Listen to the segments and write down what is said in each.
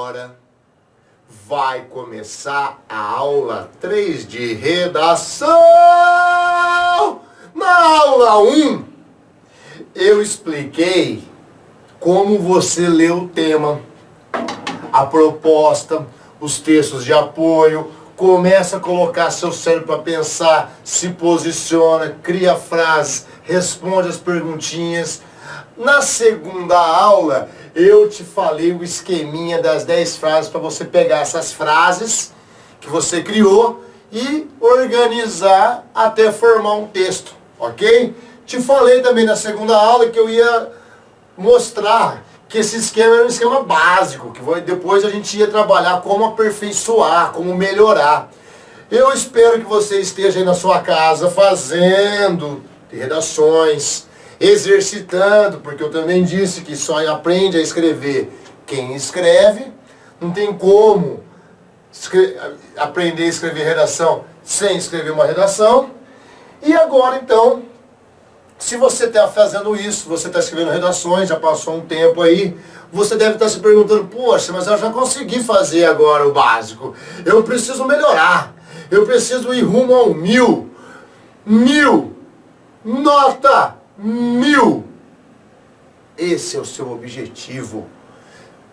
agora vai começar a aula 3 de redação. Na aula 1, eu expliquei como você lê o tema, a proposta, os textos de apoio, começa a colocar seu cérebro para pensar, se posiciona, cria frases, responde as perguntinhas. Na segunda aula, eu te falei o esqueminha das 10 frases para você pegar essas frases que você criou e organizar até formar um texto, ok? Te falei também na segunda aula que eu ia mostrar que esse esquema era um esquema básico, que depois a gente ia trabalhar como aperfeiçoar, como melhorar. Eu espero que você esteja aí na sua casa fazendo redações, exercitando, porque eu também disse que só aprende a escrever quem escreve. Não tem como aprender a escrever redação sem escrever uma redação. E agora então, se você está fazendo isso, você está escrevendo redações, já passou um tempo aí, você deve estar se perguntando, poxa, mas eu já consegui fazer agora o básico. Eu preciso melhorar. Eu preciso ir rumo ao 1000. 1000. Nota 1000. Esse é o seu objetivo.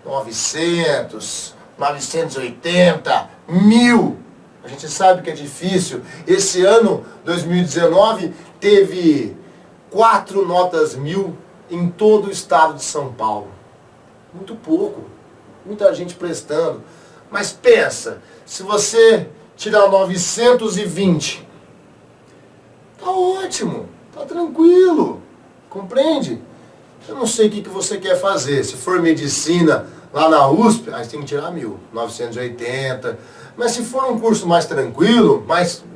900, 980, 1000. A gente sabe que é difícil. Esse ano, 2019, teve 4 notas 1000 em todo o estado de São Paulo. Muito pouco. Muita gente prestando. Mas pensa, se você tirar 920, tá ótimo, tá tranquilo. Compreende? Eu não sei o que você quer fazer. Se for medicina lá na USP, aí você tem que tirar 1000, 980. Mas se for um curso mais tranquilo,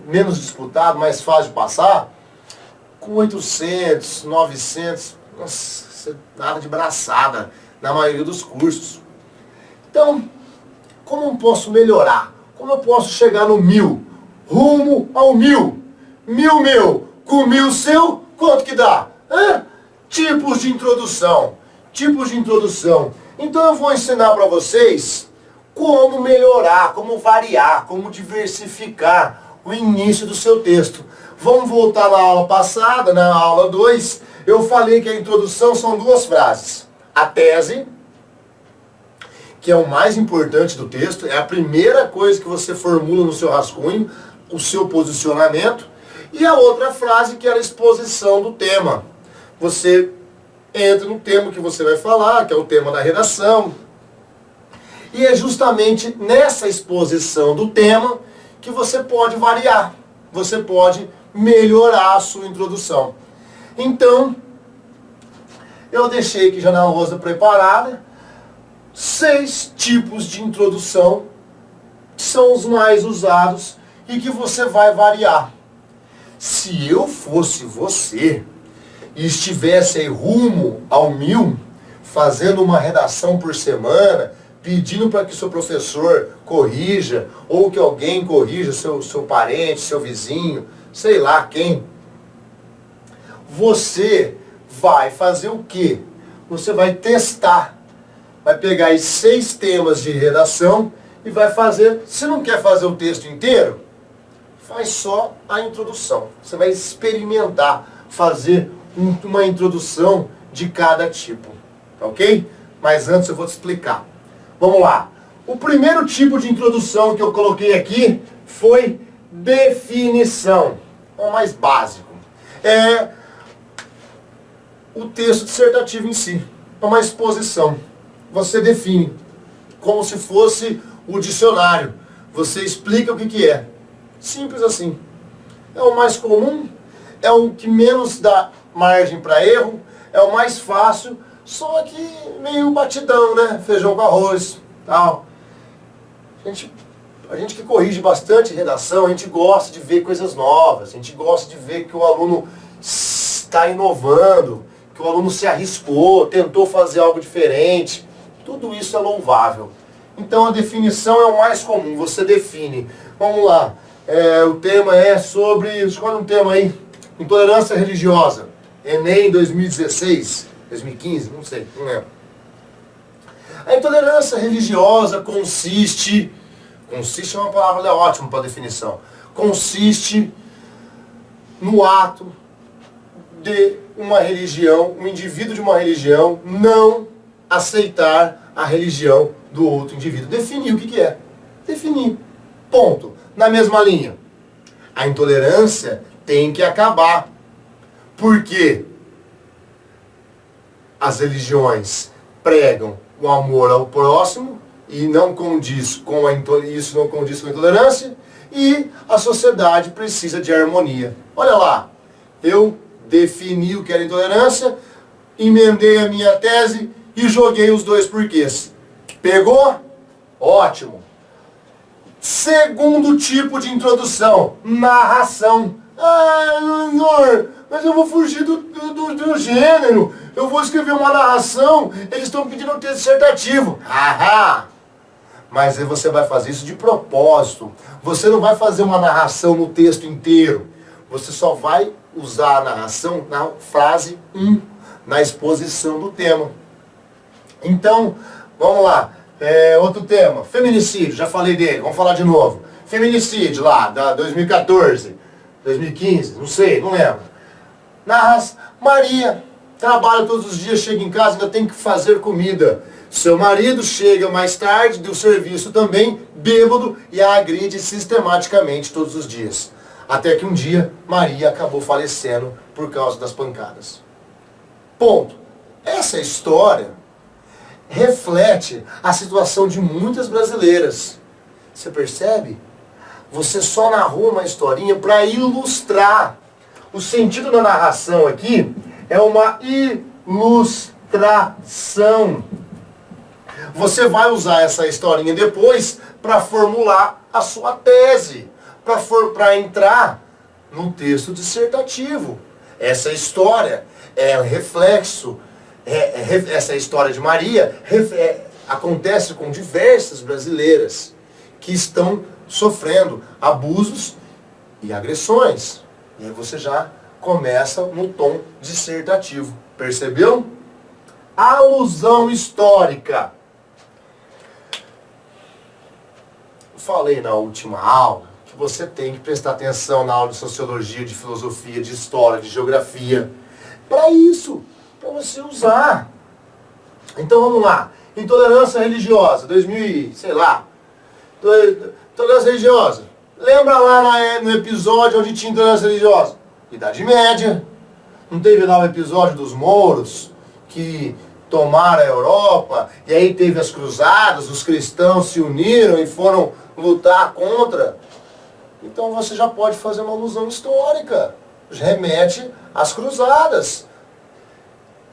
menos disputado, mais fácil de passar, com 800, 900, nossa, nada de braçada na maioria dos cursos. Então, como eu posso melhorar? Como eu posso chegar no 1000? Rumo ao 1000. 1000 meu, com 1000 seu, quanto que dá? Tipos de introdução. Tipos de introdução. Então eu vou ensinar para vocês como melhorar, como variar, como diversificar o início do seu texto. Vamos voltar na aula passada, na aula 2, eu falei que a introdução são 2 frases. A tese, que é o mais importante do texto, é a primeira coisa que você formula no seu rascunho, o seu posicionamento, e a outra frase que é a exposição do tema. Você entra no tema que você vai falar, que é o tema da redação, e é justamente nessa exposição do tema que você pode variar, você pode melhorar a sua introdução. Então, eu deixei aqui já na lousa preparada 6 tipos de introdução que são os mais usados e que você vai variar. Se eu fosse você e estivesse aí rumo ao 1000, fazendo uma redação por semana, pedindo para que seu professor corrija, ou que alguém corrija, seu parente, seu vizinho, sei lá quem, você vai fazer o quê? Você vai testar. Vai pegar aí 6 temas de redação e vai fazer. Se não quer fazer o texto inteiro, faz só a introdução. Você vai experimentar fazer uma introdução de cada tipo. Tá ok? Mas antes eu vou te explicar. Vamos lá. O primeiro tipo de introdução que eu coloquei aqui foi definição. É o mais básico. É o texto dissertativo em si. É uma exposição. Você define como se fosse o dicionário. Você explica o que é. Simples assim. É o mais comum, é o que menos dá margem para erro, é o mais fácil, só que meio batidão, né? Feijão com arroz, tal. A gente que corrige bastante redação, a gente gosta de ver coisas novas, a gente gosta de ver que o aluno está inovando, que o aluno se arriscou, tentou fazer algo diferente. Tudo isso é louvável. Então a definição é o mais comum, você define. Vamos lá, o tema é sobre, escolhe um tema aí, intolerância religiosa. Enem 2016, 2015, não sei, não lembro. A intolerância religiosa consiste é uma palavra ótima para definição, consiste no ato de uma religião, um indivíduo de uma religião não aceitar a religião do outro indivíduo. Definir o que é. Definir. Ponto. Na mesma linha. A intolerância tem que acabar. Porque as religiões pregam o amor ao próximo e não condiz com isso não condiz com a intolerância, e a sociedade precisa de harmonia. Olha lá, eu defini o que era intolerância, emendei a minha tese e joguei os dois porquês. Pegou? Ótimo. Segundo tipo de introdução, narração. Senhor, mas eu vou fugir do gênero. Eu vou escrever uma narração. Eles estão pedindo um texto dissertativo. Mas aí você vai fazer isso de propósito. Você não vai fazer uma narração no texto inteiro. Você só vai usar a narração na frase 1, na exposição do tema. Então, vamos lá. Outro tema, feminicídio, já falei dele, vamos falar de novo. Feminicídio lá, da 2014, 2015, não sei, não lembro. Maria trabalha todos os dias, chega em casa, ainda tem que fazer comida. Seu marido chega mais tarde do serviço também, bêbado, e a agride sistematicamente todos os dias. Até que um dia, Maria acabou falecendo por causa das pancadas. Ponto. Essa história reflete a situação de muitas brasileiras. Você percebe? Você só narrou uma historinha para ilustrar. O sentido da narração aqui é uma ilustração. Você vai usar essa historinha depois para formular a sua tese, para entrar no texto dissertativo. Essa história é reflexo. Essa história de Maria acontece com diversas brasileiras que estão sofrendo abusos e agressões. E aí você já começa no tom dissertativo. Percebeu? Alusão histórica. Eu falei na última aula que você tem que prestar atenção na aula de sociologia, de filosofia, de história, de geografia. Para isso. Para você usar. Então vamos lá. Intolerância religiosa, 2000, sei lá. Intolerância religiosa. Lembra lá no episódio onde tinha intolerância religiosa? Idade Média. Não teve lá o episódio dos mouros que tomaram a Europa, e aí teve as cruzadas, os cristãos se uniram e foram lutar contra. Então você já pode fazer uma alusão histórica. Remete às cruzadas.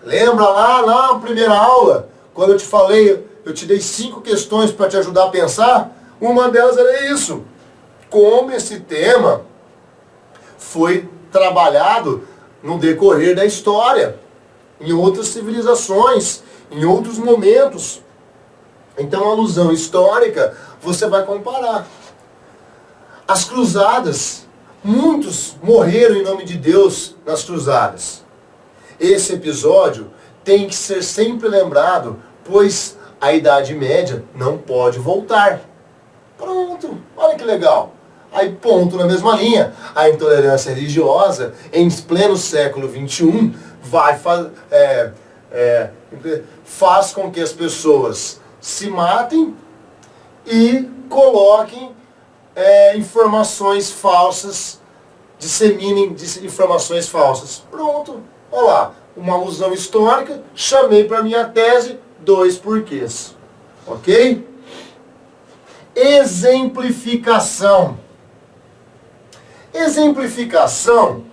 Lembra lá na primeira aula, quando eu te falei, eu te dei 5 questões para te ajudar a pensar? Uma delas era isso. Como esse tema foi trabalhado no decorrer da história, em outras civilizações, em outros momentos. Então, a alusão histórica, você vai comparar. As cruzadas, muitos morreram em nome de Deus nas cruzadas. Esse episódio tem que ser sempre lembrado, pois a Idade Média não pode voltar. Pronto, olha que legal. Aí, ponto na mesma linha. A intolerância religiosa, em pleno século XXI, faz com que as pessoas se matem e coloquem informações falsas, disseminem informações falsas. Pronto. Olha lá, uma alusão histórica, chamei para minha tese 2 porquês. Ok? Exemplificação. Exemplificação,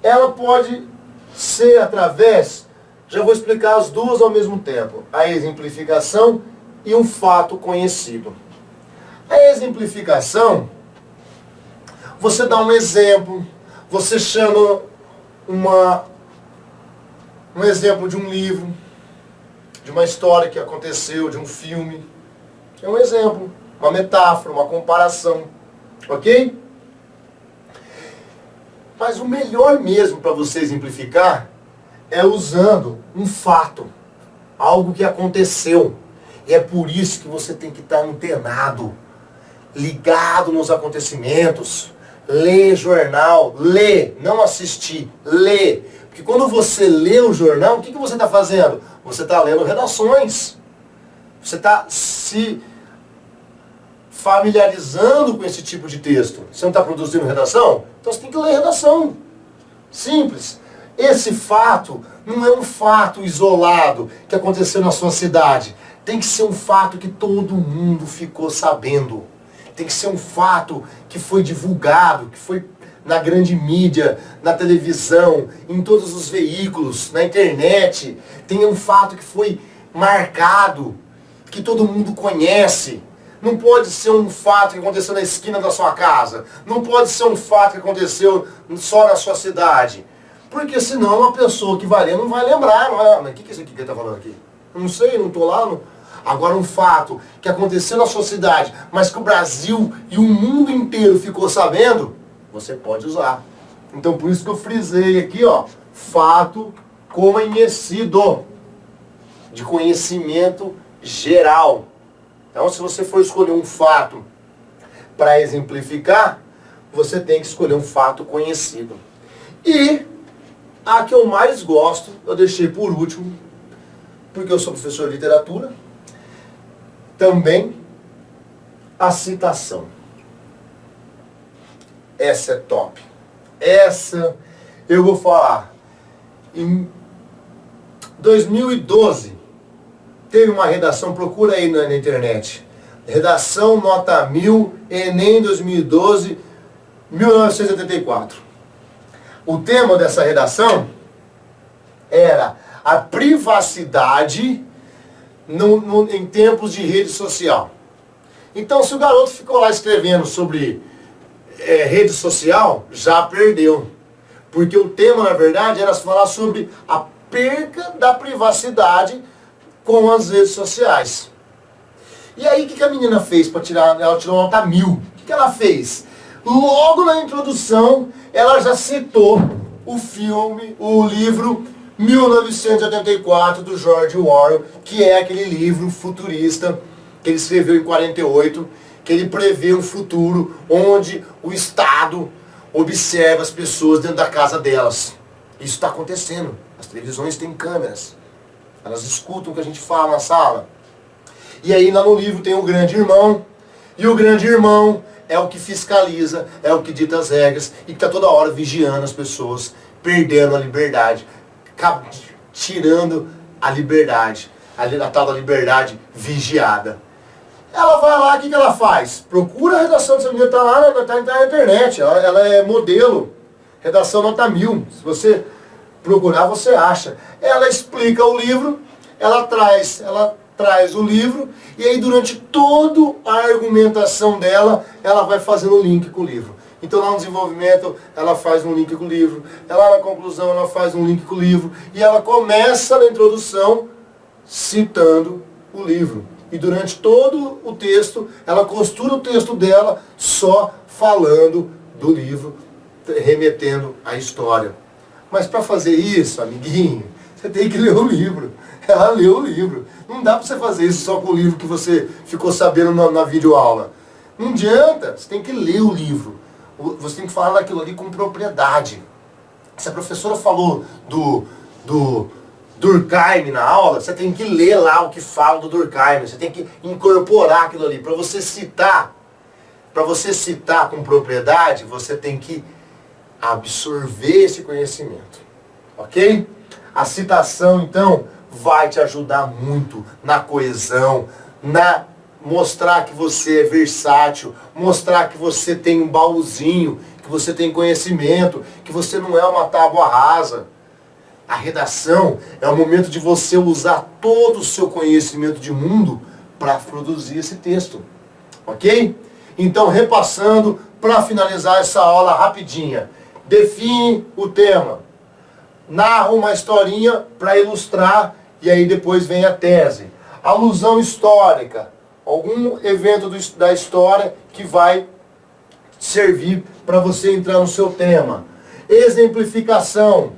ela pode ser através, já vou explicar as duas ao mesmo tempo, a exemplificação e um fato conhecido. A exemplificação, você dá um exemplo, você chama um exemplo de um livro, de uma história que aconteceu, de um filme. É um exemplo, uma metáfora, uma comparação. Ok? Mas o melhor mesmo para você exemplificar é usando um fato. algo que aconteceu. E é por isso que você tem que estar antenado, ligado nos acontecimentos. Lê jornal, lê, não assistir, lê. Porque quando você lê o jornal, o que você está fazendo? Você está lendo redações. Você está se familiarizando com esse tipo de texto. Você não está produzindo redação? Então você tem que ler redação. Simples. Esse fato não é um fato isolado que aconteceu na sua cidade. Tem que ser um fato que todo mundo ficou sabendo. Tem que ser um fato que foi divulgado, que foi na grande mídia, na televisão, em todos os veículos, na internet. Tem um fato que foi marcado, que todo mundo conhece. Não pode ser um fato que aconteceu na esquina da sua casa. Não pode ser um fato que aconteceu só na sua cidade. Porque senão uma pessoa que vai ler não vai lembrar. Não é? Mas o que é isso aqui que ele está falando aqui? Eu não sei, não estou lá. Não... Agora um fato que aconteceu na sua cidade, mas que o Brasil e o mundo inteiro ficou sabendo, você pode usar. Então por isso que eu frisei aqui, ó, fato conhecido, de conhecimento geral. Então se você for escolher um fato para exemplificar, você tem que escolher um fato conhecido. E a que eu mais gosto, eu deixei por último, porque eu sou professor de literatura, também a citação. Essa é top. Essa eu vou falar. Em 2012, teve uma redação, procura aí na internet. Redação nota 1000, Enem 2012, 1984. O tema dessa redação era a privacidade em tempos de rede social. Então, se o garoto ficou lá escrevendo sobre rede social, já perdeu. Porque o tema, na verdade, era falar sobre a perca da privacidade com as redes sociais. E aí, o que a menina fez para tirar? Ela tirou nota 1000. O que ela fez? Logo na introdução, ela já citou o filme, o livro 1984 do George Orwell, que é aquele livro futurista que ele escreveu em 48, que ele prevê um futuro onde o Estado observa as pessoas dentro da casa delas. Isso está acontecendo. As televisões têm câmeras. Elas escutam o que a gente fala na sala. E aí lá no livro tem o grande irmão, e o grande irmão é o que fiscaliza, é o que dita as regras, e que está toda hora vigiando as pessoas, perdendo a liberdade, tirando a liberdade, a tal da liberdade vigiada. Ela vai lá, o que ela faz? Procura a redação dessa menina, está lá na internet, ela é modelo, redação nota 1000, se você procurar você acha. Ela explica o livro, ela traz o livro, e aí durante toda a argumentação dela, ela vai fazendo o link com o livro. Então lá no desenvolvimento, ela faz um link com o livro, lá na conclusão, ela faz um link com o livro, e ela começa na introdução citando o livro. E durante todo o texto, ela costura o texto dela só falando do livro, remetendo à história. Mas para fazer isso, amiguinho, você tem que ler o livro. Ela leu o livro. Não dá para você fazer isso só com o livro que você ficou sabendo na videoaula. Não adianta, você tem que ler o livro. Você tem que falar daquilo ali com propriedade. Se a professora falou do Durkheim na aula, você tem que ler lá o que fala do Durkheim. Você tem que incorporar aquilo ali. Para você citar com propriedade, você tem que absorver esse conhecimento. Ok? A citação, então, vai te ajudar muito na coesão, na mostrar que você é versátil, mostrar que você tem um baúzinho, que você tem conhecimento, que você não é uma tábua rasa. A redação é o momento de você usar todo o seu conhecimento de mundo para produzir esse texto. Ok? Então, repassando, para finalizar essa aula rapidinha. Define o tema. Narra uma historinha para ilustrar e aí depois vem a tese. Alusão histórica. Algum evento da história que vai servir para você entrar no seu tema. Exemplificação.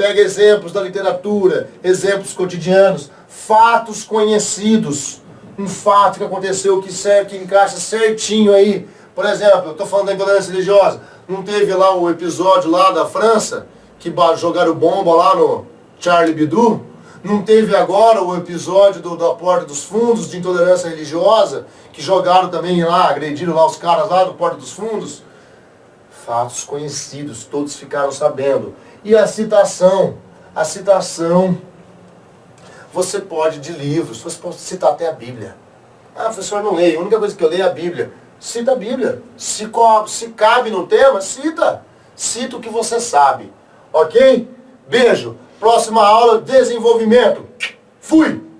pega exemplos da literatura, exemplos cotidianos, fatos conhecidos. Um fato que aconteceu que encaixa certinho aí. Por exemplo, eu estou falando da intolerância religiosa. Não teve lá o episódio lá da França, que jogaram bomba lá no Charlie Hebdo? Não teve agora o episódio da Porta dos Fundos, de intolerância religiosa, que jogaram também lá, agrediram lá os caras lá do Porta dos Fundos? Fatos conhecidos, todos ficaram sabendo. E a citação, você pode de livros, você pode citar até a Bíblia. Ah, professor, eu não leio, a única coisa que eu leio é a Bíblia. Cita a Bíblia. Se cabe no tema, cita. Cita o que você sabe. Ok? Beijo. Próxima aula, desenvolvimento. Fui!